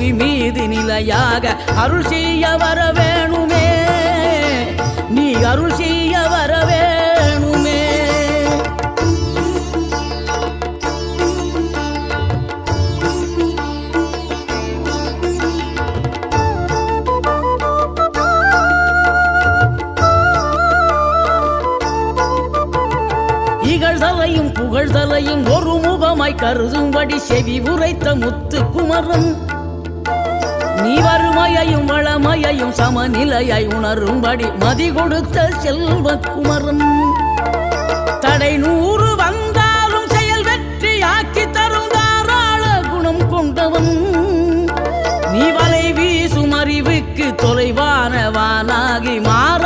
புவி மீது நிலையாக அருள் செய்ய வர வேணுமே, நீ அருள் செய்ய வர வேணுமே. இகழ்தலையும் புகழ்தலையும் ஒரு முகமாய் கருதும்படி செவி உரைத்த முத்து குமரன், நீ வறுமையையும் வளமையையும் சமநிலையை உணரும்படி மதி கொடுத்த செல்வ குமரன். தடை 100 வந்தாலும் செயல் வெற்றி ஆக்கி தரும் தாராள குணம் கொண்டவன், நீ வலை வீசும் அறிவுக்கு தொலைவானவானாகி மாற